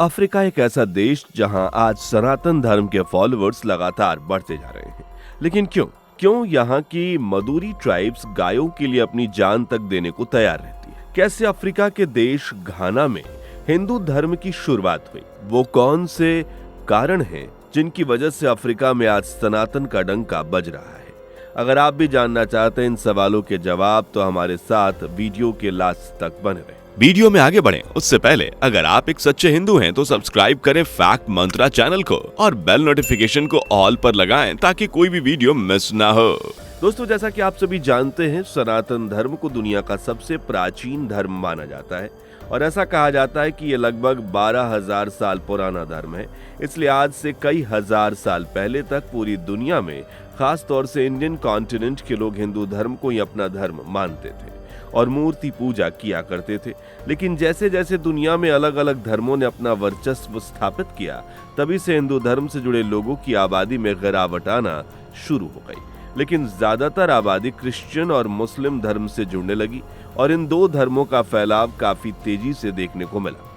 Africa एक ऐसा देश जहां आज सनातन धर्म के फॉलोअर्स लगातार बढ़ते जा रहे हैं। लेकिन क्यों क्यों यहाँ की मदुरी ट्राइब्स गायों के लिए अपनी जान तक देने को तैयार रहती है? कैसे अफ्रीका के देश घाना में हिंदू धर्म की शुरुआत हुई? वो कौन से कारण हैं जिनकी वजह से अफ्रीका में आज सनातन का डंका बज रहा है? अगर आप भी जानना चाहते हैं इन सवालों के जवाब, तो हमारे साथ वीडियो के लास्ट तक बने रहें। वीडियो में आगे बढ़ें उससे पहले अगर आप एक सच्चे हिंदू हैं तो सब्सक्राइब करें फैक्ट मंत्रा चैनल को और बेल नोटिफिकेशन को ऑल पर लगाएं ताकि कोई भी वीडियो मिस ना हो। दोस्तों, जैसा कि आप सभी जानते हैं, सनातन धर्म को दुनिया का सबसे प्राचीन धर्म माना जाता है और ऐसा कहा जाता है कि ये लगभग 12,000 साल पुराना धर्म है। इसलिए आज से कई हजार साल पहले तक पूरी दुनिया में, खास तौर से इंडियन कॉन्टिनेंट के लोग हिंदू धर्म को ही अपना धर्म मानते थे और मूर्ति पूजा किया करते थे। लेकिन जैसे जैसे दुनिया में अलग अलग धर्मों ने अपना वर्चस्व स्थापित किया, तभी से हिंदू धर्म से जुड़े लोगों की आबादी में गिरावट आना शुरू हो गई। लेकिन ज्यादातर आबादी क्रिश्चियन और मुस्लिम धर्म से जुड़ने लगी और इन दो धर्मों का फैलाव काफी तेजी से देखने को मिला।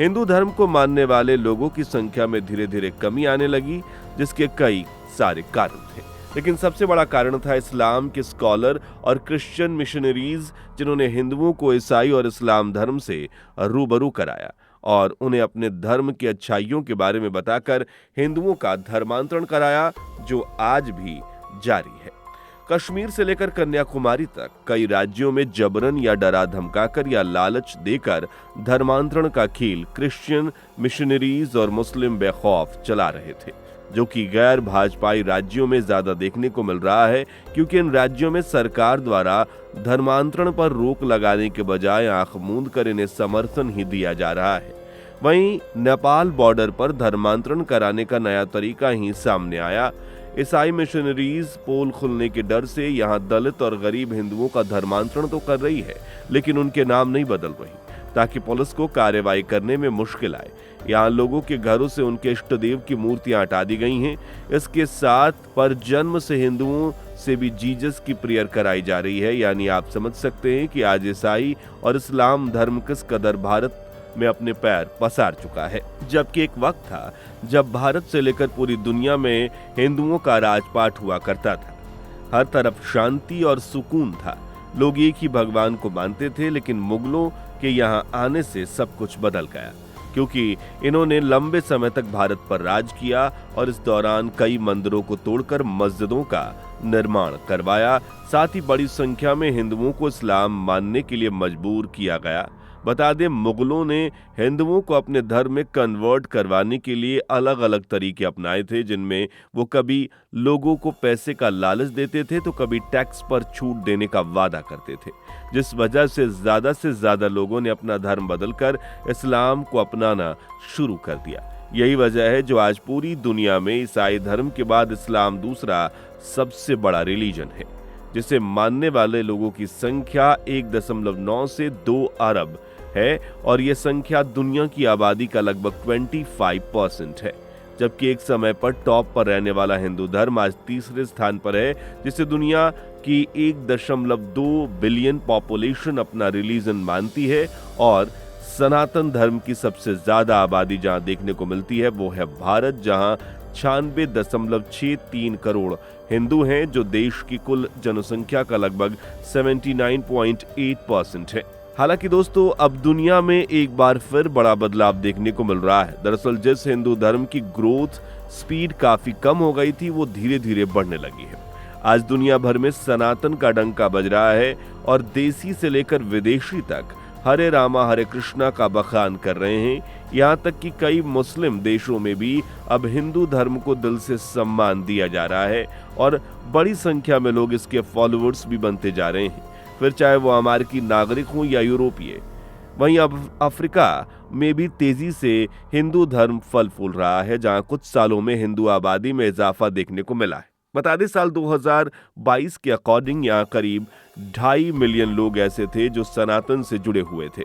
हिंदू धर्म को मानने वाले लोगों की संख्या में धीरे धीरे कमी आने लगी, जिसके कई सारे कारण थे। लेकिन सबसे बड़ा कारण था इस्लाम के स्कॉलर और क्रिश्चियन मिशनरीज, जिन्होंने हिंदुओं को ईसाई और इस्लाम धर्म से रूबरू कराया और उन्हें अपने धर्म की अच्छाइयों के बारे में बताकर हिंदुओं का धर्मांतरण कराया, जो आज भी जारी है। कश्मीर से लेकर कन्याकुमारी तक कई राज्यों में जबरन या डरा धमकाकर या लालच देकर धर्मांतरण का खेल क्रिश्चियन मिशनरीज और मुस्लिम बेखौफ चला रहे थे, जो कि गैर भाजपाई राज्यों में ज्यादा देखने को मिल रहा है, क्योंकि इन राज्यों में सरकार द्वारा धर्मांतरण पर रोक लगाने के बजाय आंख मूंद कर इन्हें समर्थन ही दिया जा रहा है। वहीं नेपाल बॉर्डर पर धर्मांतरण कराने का नया तरीका ही सामने आया। ईसाई मिशनरीज पोल खुलने के डर से यहां दलित और गरीब हिंदुओं का धर्मांतरण तो कर रही है, लेकिन उनके नाम नहीं बदल रही, ताकि पुलिस को कार्रवाई करने में मुश्किल आए। यहाँ लोगों के घरों से उनके इष्ट देव की मूर्तियां हटा दी गई हैं। इसके साथ पर जन्म से हिंदुओं से भी जीसस की प्रेयर कराई जा रही है। यानी आप समझ सकते हैं कि आज ईसाई और इस्लाम धर्म किस कदर भारत में अपने पैर पसार चुका है। जबकि एक वक्त था जब भारत से लेकर पूरी दुनिया में हिंदुओं का राजपाट हुआ करता था। हर तरफ शांति और सुकून था, लोग एक ही भगवान को मानते थे। लेकिन मुगलों के यहाँ आने से सब कुछ बदल गया, क्योंकि इन्होंने लंबे समय तक भारत पर राज किया और इस दौरान कई मंदिरों को तोड़कर मस्जिदों का निर्माण करवाया। साथ ही बड़ी संख्या में हिंदुओं को इस्लाम मानने के लिए मजबूर किया गया। बता दें, मुगलों ने हिंदुओं को अपने धर्म में कन्वर्ट करवाने के लिए अलग अलग तरीके अपनाए थे, जिनमें वो कभी लोगों को पैसे का लालच देते थे तो कभी टैक्स पर छूट देने का वादा करते थे, जिस वजह से ज्यादा लोगों ने अपना धर्म बदलकर इस्लाम को अपनाना शुरू कर दिया। यही वजह है जो आज पूरी दुनिया में ईसाई धर्म के बाद इस्लाम दूसरा सबसे बड़ा रिलीजन है, जिसे मानने वाले लोगों की संख्या 1.9 से 2 अरब है और ये संख्या दुनिया की आबादी का लगभग 25% है। जबकि एक समय पर टॉप पर रहने वाला हिंदू धर्म आज तीसरे स्थान पर है, जिसे दुनिया की 1.2 बिलियन पॉपुलेशन अपना रिलीजन मानती है। और सनातन धर्म की सबसे ज्यादा आबादी जहां देखने को मिलती है वो है भारत, जहां 96.63 करोड़ हिंदू हैं, जो देश की कुल जनसंख्या का लगभग 79.8% है। हालांकि दोस्तों, अब दुनिया में एक बार फिर बड़ा बदलाव देखने को मिल रहा है। दरअसल जिस हिंदू धर्म की ग्रोथ स्पीड काफी कम हो गई थी, वो धीरे धीरे बढ़ने लगी है। आज दुनिया भर में सनातन का डंका बज रहा है और देसी से लेकर विदेशी तक हरे रामा हरे कृष्णा का बखान कर रहे हैं। यहाँ तक कि कई मुस्लिम देशों में भी अब हिंदू धर्म को दिल से सम्मान दिया जा रहा है और बड़ी संख्या में लोग इसके फॉलोअर्स भी बनते जा रहे हैं, फिर चाहे वो अमेरिकी नागरिक हों या यूरोपीय। वहीं अब अफ्रीका में भी तेजी से हिंदू धर्म फल फूल रहा है, जहां कुछ सालों में हिंदू आबादी में इजाफा देखने को मिला है। बता दें, साल 2022 के अकॉर्डिंग यहाँ करीब 2.5 मिलियन लोग ऐसे थे जो सनातन से जुड़े हुए थे,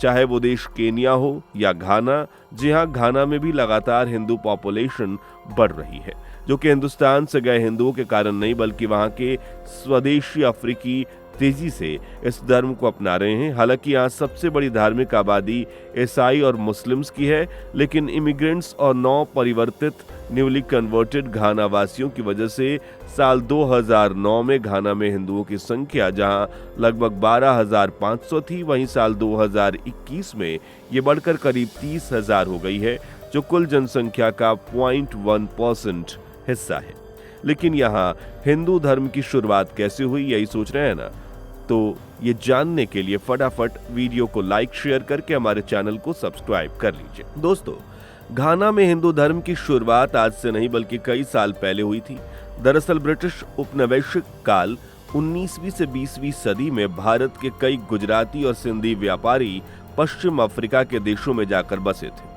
चाहे वो देश केन्या हो या घाना। जी हाँ, घाना में भी लगातार हिंदू पॉपुलेशन बढ़ रही है, जो कि हिंदुस्तान से गए हिंदुओं के कारण नहीं, बल्कि वहां के स्वदेशी अफ्रीकी तेजी से इस धर्म को अपना रहे हैं। हालांकि यहाँ सबसे बड़ी धार्मिक आबादी ईसाई और मुस्लिम्स की है, लेकिन इमिग्रेंट्स और नव परिवर्तित न्यूली कन्वर्टेड घाना वासियों की वजह से साल 2009 में घाना में हिंदुओं की संख्या जहां लगभग 12,500 थी, वहीं साल 2021 में ये बढ़कर करीब 30,000 हो गई है, जो कुल जनसंख्या का 0.1% हिस्सा है। लेकिन यहाँ हिंदू धर्म की शुरुआत कैसे हुई, यही सोच रहे हैं ना? तो ये जानने के लिए फटाफट वीडियो को लाइक शेयर करके हमारे चैनल को सब्सक्राइब कर लीजिए। दोस्तों, घाना में हिंदू धर्म की शुरुआत आज से नहीं बल्कि कई साल पहले हुई थी। दरअसल ब्रिटिश उपनिवेशिक काल 19वीं से 20वीं सदी में भारत के कई गुजराती और सिंधी व्यापारी पश्चिम अफ्रीका के देशों में जाकर बसे थे।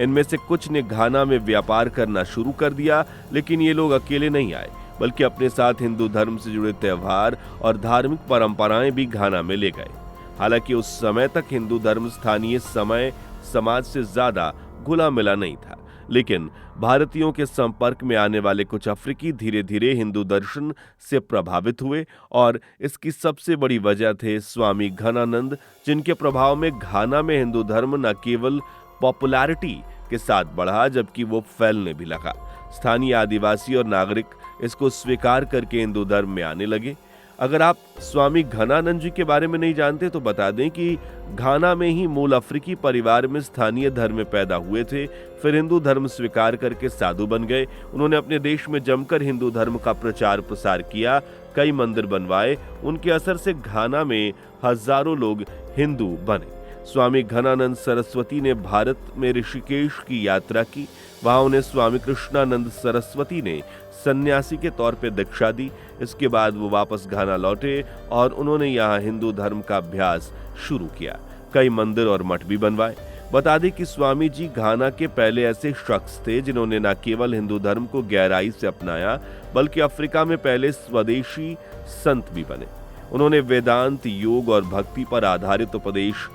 इनमें से कुछ ने घाना में व्यापार करना शुरू कर दिया, लेकिन ये लोग अकेले नहीं आए, बल्कि अपने साथ हिंदू धर्म से जुड़े त्योहार और धार्मिक परंपराएं भी घाना में ले गए। हालांकि उस समय तक हिंदू धर्म स्थानीय समाज से ज्यादा घुला मिला नहीं था, लेकिन भारतीयों के संपर्क में आने वाले कुछ अफ्रीकी धीरे धीरे हिंदू दर्शन से प्रभावित हुए और इसकी सबसे बड़ी वजह थे स्वामी घनानंद, जिनके प्रभाव में घाना में हिंदू धर्म न केवल पॉपुलैरिटी के साथ बढ़ा जबकि वो फैलने भी लगा। स्थानीय आदिवासी और नागरिक इसको स्वीकार करके हिंदू धर्म में आने लगे। अगर आप स्वामी घनानंद जी के बारे में नहीं जानते तो बता दें कि घाना में ही मूल अफ्रीकी परिवार में स्थानीय धर्म में पैदा हुए थे, फिर हिंदू धर्म स्वीकार करके साधु बन गए। उन्होंने अपने देश में जमकर हिंदू धर्म का प्रचार प्रसार किया, कई मंदिर बनवाए। उनके असर से घाना में हजारों लोग हिंदू बने। स्वामी घनानंद सरस्वती ने भारत में ऋषिकेश की यात्रा की। वहां उन्हें स्वामी कृष्णानंद सरस्वती ने सन्यासी के तौर पर दीक्षा दी। इसके बाद वो वापस घाना लौटे और उन्होंने यहाँ हिंदू धर्म का अभ्यास शुरू किया। कई मंदिर और मठ भी बनवाए। बता दें कि स्वामी जी घाना के पहले ऐसे शख्स थे जिन्होंने न केवल हिंदू धर्म को गहराई से अपनाया, बल्कि अफ्रीका में पहले स्वदेशी संत भी बने। उन्होंने वेदांत, योग और भक्ति पर आधारित उपदेश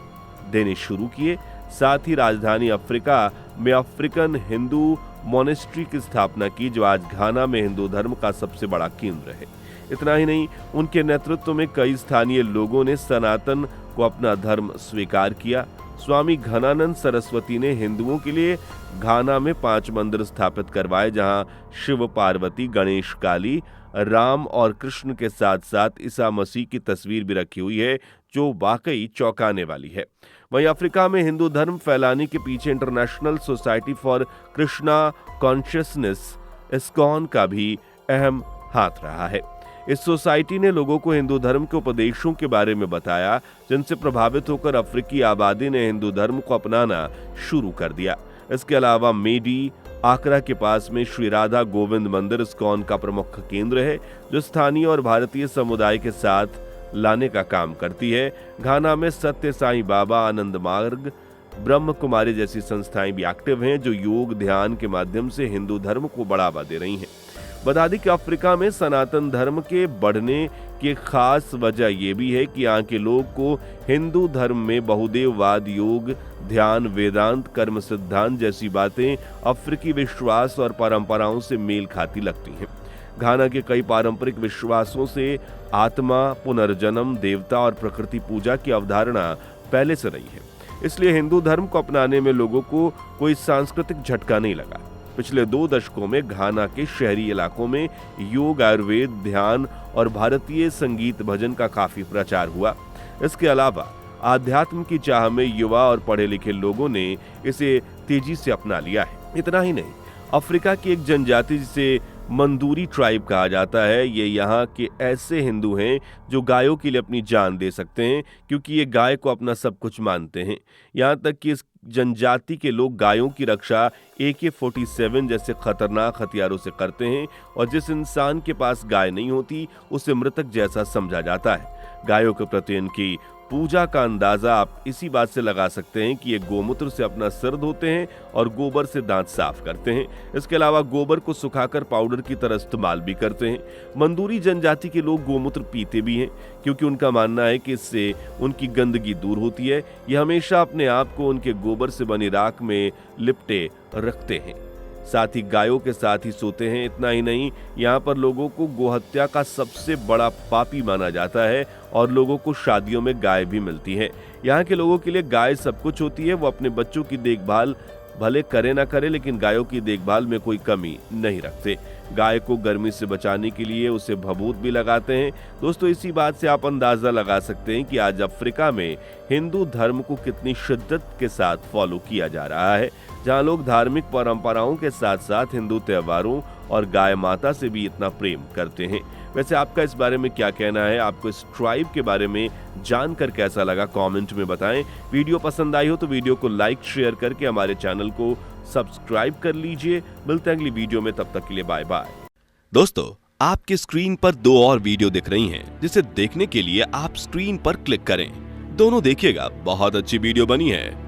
देने शुरू किए। साथ ही राजधानी अफ्रीका में अफ्रीकन हिंदू मोनेस्ट्री की स्थापना की, जो आज घाना में हिंदू धर्म का सबसे बड़ा केंद्र है। इतना ही नहीं, उनके नेतृत्व में कई स्थानीय लोगों ने सनातन को अपना धर्म स्वीकार किया। स्वामी घनानंद सरस्वती ने हिंदुओं के लिए घाना में 5 मंदिर स्थापित करवाए, जहां शिव, पार्वती, गणेश, काली, राम और कृष्ण के साथ साथ ईसा मसीह की तस्वीर भी रखी हुई है, जो वाकई चौंकाने वाली है। वहीं अफ्रीका में हिंदू धर्म फैलाने के पीछे international society for Krishna consciousness ISKCON का भी अहम हाथ रहा है। इस सोसाइटी ने लोगों को हिंदू धर्म के उपदेशों के बारे में बताया, जिनसे प्रभावित होकर अफ्रीकी आबादी ने हिंदू धर्म को अपनाना शुरू कर दिया। इसके अलावा मेडी आकरा के पास में श्री राधा गोविंद मंदिर इस्कॉन का प्रमुख केंद्र है, जो स्थानीय और भारतीय समुदाय के साथ लाने का काम करती है। घाना में सत्य साईं बाबा, आनंद मार्ग, ब्रह्म कुमारी जैसी संस्थाएं भी एक्टिव हैं, जो योग ध्यान के माध्यम से हिंदू धर्म को बढ़ावा दे रही हैं। बता दें कि अफ्रीका में सनातन धर्म के बढ़ने की खास वजह यह भी है कि यहाँ के लोग को हिंदू धर्म में बहुदेववाद, योग, ध्यान, वेदांत, कर्म सिद्धांत जैसी बातें अफ्रीकी विश्वास और परंपराओं से मेल खाती लगती हैं। घाना के कई पारंपरिक विश्वासों से आत्मा, पुनर्जन्म, देवता और प्रकृति पूजा की अवधारणा पहले से रही है। इसलिए हिंदू धर्म को अपनाने में लोगों को कोई सांस्कृतिक झटका नहीं लगा। पिछले 2 दशकों में घाना के शहरी इलाकों में योग, आयुर्वेद, ध्यान और भारतीय संगीत भजन का काफी प्रचार हुआ। इसके अलावा आध्यात्म की चाह में युवा और पढ़े लिखे लोगों ने इसे तेजी से अपना लिया है। इतना ही नहीं, अफ्रीका की एक जनजाति जिसे मंदूरी ट्राइब कहा जाता है, ये यहाँ के ऐसे हिंदू हैं जो गायों के लिए अपनी जान दे सकते हैं, क्योंकि ये गाय को अपना सब कुछ मानते हैं। यहाँ तक कि इस जनजाति के लोग गायों की रक्षा AK-47 जैसे खतरनाक हथियारों से करते हैं, और जिस इंसान के पास गाय नहीं होती उसे मृतक जैसा समझा जाता है। गायों के प्रति इनकी पूजा का अंदाजा आप इसी बात से लगा सकते हैं कि ये गोमूत्र से अपना सिर धोते हैं और गोबर से दांत साफ करते हैं। इसके अलावा गोबर को सुखाकर पाउडर की तरह इस्तेमाल भी करते हैं। मंदूरी जनजाति के लोग गोमूत्र पीते भी हैं, क्योंकि उनका मानना है कि इससे उनकी गंदगी दूर होती है। ये हमेशा अपने आप को उनके गोबर से बनी राख में लिपटे रखते हैं। साथ ही गायों के साथ ही सोते हैं। इतना ही नहीं, यहाँ पर लोगों को गोहत्या का सबसे बड़ा पापी माना जाता है और लोगों को शादियों में गाय भी मिलती है। यहाँ के लोगों के लिए गाय सब कुछ होती है। वो अपने बच्चों की देखभाल भले करे ना करे, लेकिन गायों की देखभाल में कोई कमी नहीं रखते। गाय को गर्मी से बचाने के लिए उसे भभूत भी लगाते हैं। दोस्तों, इसी बात से आप अंदाजा लगा सकते हैं कि आज अफ्रीका में हिंदू धर्म को कितनी शिद्दत के साथ फॉलो किया जा रहा है, जहां लोग धार्मिक परंपराओं के साथ साथ हिंदू त्योहारों और गाय माता से भी इतना प्रेम करते हैं। वैसे आपका इस बारे में क्या कहना है? आपको इस ट्राइब के बारे में जानकर कैसा लगा, कमेंट में बताएं। वीडियो पसंद आई हो तो वीडियो को लाइक शेयर करके हमारे चैनल को सब्सक्राइब कर लीजिए। मिलते हैं अगली वीडियो में, तब तक के लिए बाय बाय। दोस्तों, आपकी स्क्रीन पर 2 और वीडियो दिख रही हैं, जिसे देखने के लिए आप स्क्रीन पर क्लिक करें। दोनों देखिएगा, बहुत अच्छी वीडियो बनी है।